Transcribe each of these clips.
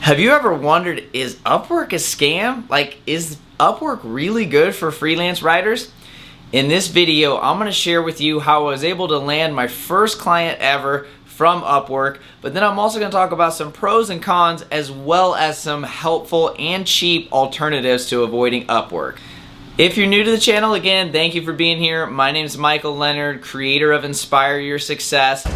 Have you ever wondered, is Upwork a scam? Like, is Upwork really good for freelance writers? In this video, I'm going to share with you how I was able to land my first client ever from Upwork, but then I'm also going to talk about some pros and cons as well as some helpful and cheap alternatives to avoiding Upwork. If you're new to the channel, again, thank you for being here. My name is Leonard, creator of Inspire Your Success.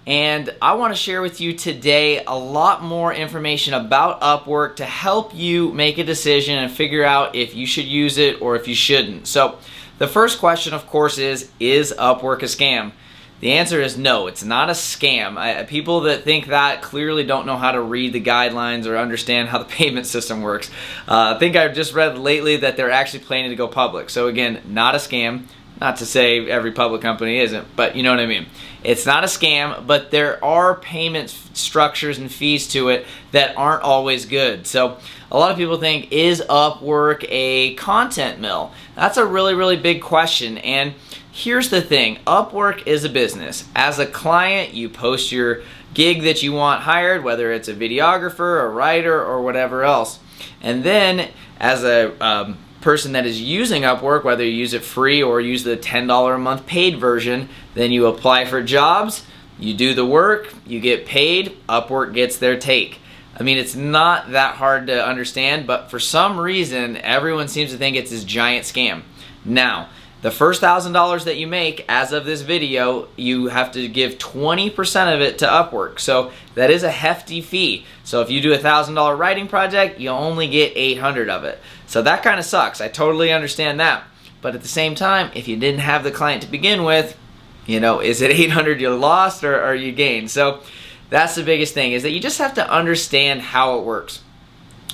And I want to share with you today a lot more information about Upwork to help you make a decision and figure out if you should use it or if you shouldn't. So the first question, of course, is Upwork a scam? The answer is no, it's not a scam. People that think that clearly don't know how to read the guidelines or understand how the payment system works. I think I've just read lately that they're actually planning to go public. So again, not a scam. Not to say every public company isn't, but you know what I mean. It's not a scam, but there are payment structures and fees to it that aren't always good. So a lot of people think, is Upwork a content mill? That's a really big question. And here's the thing, Upwork is a business. As a client, you post your gig that you want hired, whether it's a videographer, a writer, or whatever else. And then as a person that is using Upwork, whether you use it free or use the $10 a month paid version, then you apply for jobs, you do the work, you get paid, Upwork gets their take. I mean, it's not that hard to understand, but for some reason, everyone seems to think it's this giant scam. Now, the first $1,000 that you make as of this video, you have to give 20% of it to Upwork. So that is a hefty fee. So if you do a $1,000 writing project, you only get 800 of it. So that kind of sucks. I totally understand that. But at the same time, if you didn't have the client to begin with, you know, is it 800 you lost or you gained? So that's the biggest thing, is that you just have to understand how it works.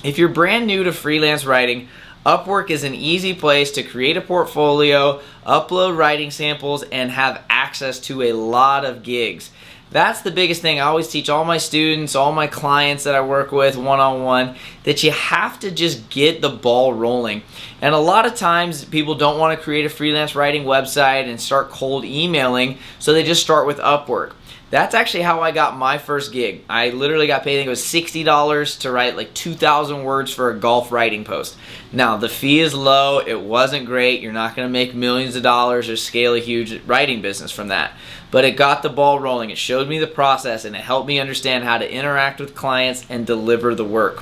If you're brand new to freelance writing, Upwork is an easy place to create a portfolio, upload writing samples, and have access to a lot of gigs. That's the biggest thing I always teach all my students, all my clients that I work with one-on-one, that you have to just get the ball rolling. And a lot of times people don't want to create a freelance writing website and start cold emailing, so they just start with Upwork. That's actually how I got my first gig. I literally got paid, I think it was $60 to write like 2,000 words for a golf writing post. Now, the fee is low, it wasn't great, you're not gonna make millions of dollars or scale a huge writing business from that. But it got the ball rolling, it showed me the process, and it helped me understand how to interact with clients and deliver the work.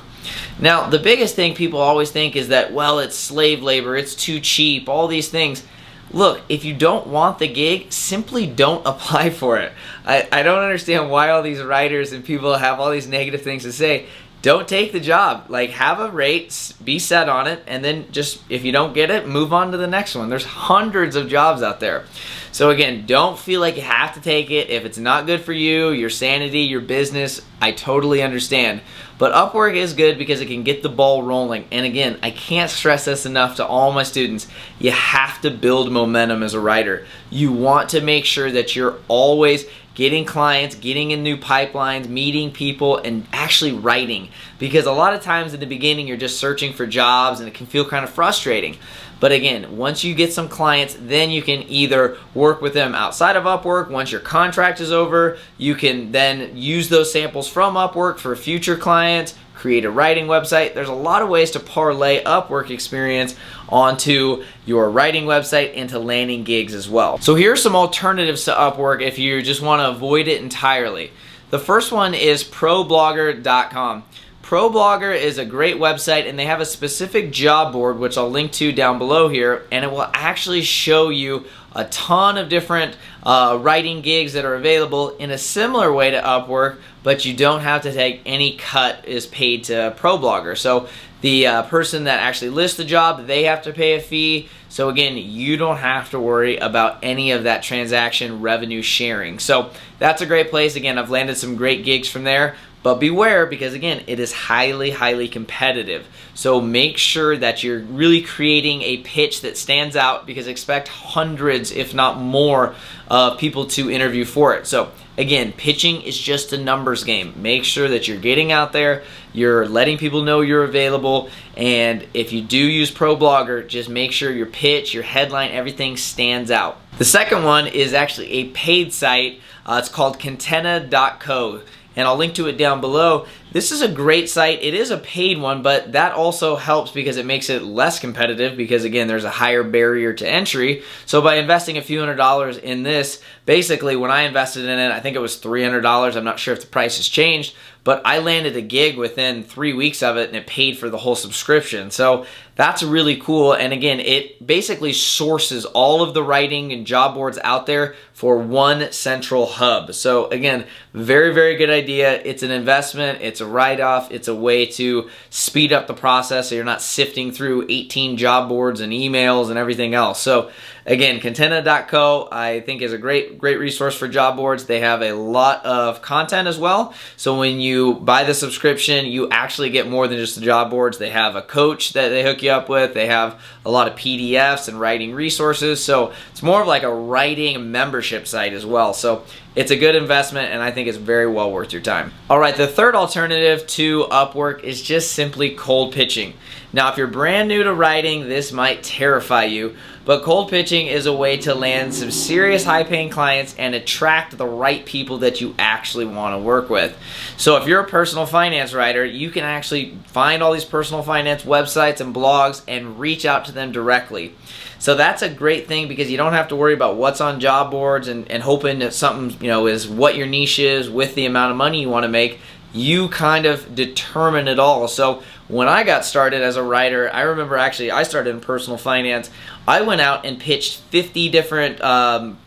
Now, the biggest thing people always think is that, well, it's slave labor, it's too cheap, all these things. Look, if you don't want the gig, simply don't apply for it. I don't understand why all these writers and people have all these negative things to say. Don't take the job. Like, have a rate, be set on it, and then just, if you don't get it, move on to the next one. There's hundreds of jobs out there. So again, don't feel like you have to take it. If it's not good for you, your sanity, your business, I totally understand. But Upwork is good because it can get the ball rolling. And again, I can't stress this enough to all my students. You have to build momentum as a writer. You want to make sure that you're always getting clients, getting in new pipelines, meeting people, and actually writing. Because a lot of times in the beginning, you're just searching for jobs and it can feel kind of frustrating. But again, once you get some clients, then you can either work with them outside of Upwork. Once your contract is over, you can then use those samples from Upwork for future clients, create a writing website. There's a lot of ways to parlay Upwork experience onto your writing website and to landing gigs as well. So here are some alternatives to Upwork if you just want to avoid it entirely. The first one is ProBlogger.com. ProBlogger is a great website, and they have a specific job board, which I'll link to down below here, and it will actually show you a ton of different writing gigs that are available in a similar way to Upwork, but you don't have to take any cut is paid to ProBlogger. So the person that actually lists the job, they have to pay a fee. So again, you don't have to worry about any of that transaction revenue sharing. So that's a great place. Again, I've landed some great gigs from there. But beware, because again, it is highly, highly competitive. So make sure that you're really creating a pitch that stands out, because expect hundreds, if not more, of people to interview for it. So again, pitching is just a numbers game. Make sure that you're getting out there, you're letting people know you're available, and if you do use ProBlogger, just make sure your pitch, your headline, everything stands out. The second one is actually a paid site. It's called Catena.co, and I'll link to it down below. This is a great site. It is a paid one, but that also helps because it makes it less competitive, because again, there's a higher barrier to entry. So by investing a few $100s in this, basically when I invested in it, I think it was $300. I'm not sure if the price has changed, but I landed a gig within 3 weeks of it, and it paid for the whole subscription. So that's really cool. And again, it basically sources all of the writing and job boards out there for one central hub. So again, very, very good idea. It's an investment. It's a write-off. It's a way to speed up the process so you're not sifting through 18 job boards and emails and everything else. So again, Catena.co I think is a great resource for job boards. They have a lot of content as well. So when you buy the subscription, you actually get more than just the job boards. They have a coach that they hook you up with. They have a lot of PDFs and writing resources. So it's more of like a writing membership site as well. So it's a good investment, and I think it's very well worth your time. All right, the third alternative to Upwork is just simply cold pitching. Now, if you're brand new to writing, this might terrify you, but cold pitching is a way to land some serious high-paying clients and attract the right people that you actually want to work with. So if you're a personal finance writer, you can actually find all these personal finance websites and blogs and reach out to them directly. So that's a great thing, because you don't have to worry about what's on job boards and hoping that something, is what your niche is with the amount of money you want to make. You kind of determine it all. So when I got started as a writer, I remember actually I started in personal finance. I went out and pitched 50 different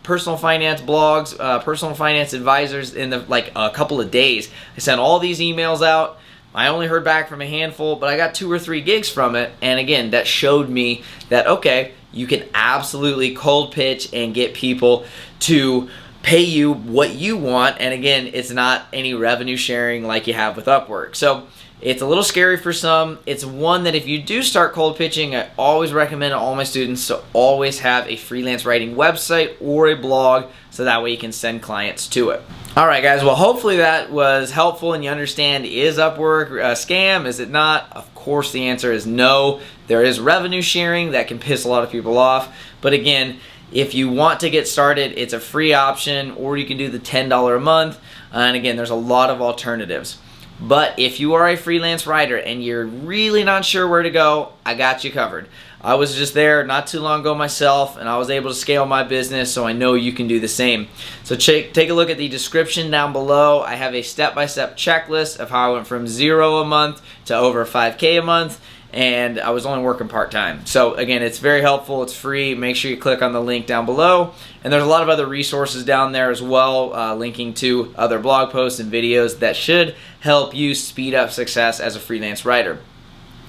personal finance blogs, personal finance advisors in a couple of days. I sent all these emails out. I only heard back from a handful, but I got 2 or 3 gigs from it. And again, that showed me that, okay, you can absolutely cold pitch and get people to pay you what you want. And again, it's not any revenue sharing like you have with Upwork. So it's a little scary for some. It's one that if you do start cold pitching, I always recommend to all my students to always have a freelance writing website or a blog, so that way you can send clients to it. All right, guys. Well, hopefully that was helpful and you understand, is Upwork a scam? Is it not? Of course, the answer is no. There is revenue sharing that can piss a lot of people off. But again, if you want to get started, it's a free option, or you can do the $10 a month. And again, there's a lot of alternatives. But if you are a freelance writer and you're really not sure where to go, I got you covered. I was just there not too long ago myself, and I was able to scale my business, so I know you can do the same. So take a look at the description down below. I have a step-by-step checklist of how I went from 0 a month to over 5K a month, and I was only working part-time. So again, it's very helpful. It's free. Make sure you click on the link down below. And there's a lot of other resources down there as well, linking to other blog posts and videos that should help you speed up success as a freelance writer.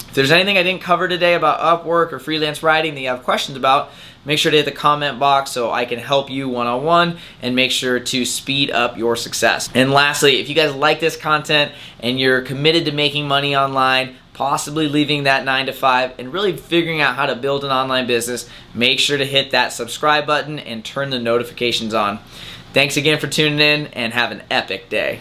If there's anything I didn't cover today about Upwork or freelance writing that you have questions about, make sure to hit the comment box so I can help you one-on-one and make sure to speed up your success. And lastly, if you guys like this content and you're committed to making money online, possibly leaving that 9 to 5 and really figuring out how to build an online business, make sure to hit that subscribe button and turn the notifications on. Thanks again for tuning in, and have an epic day.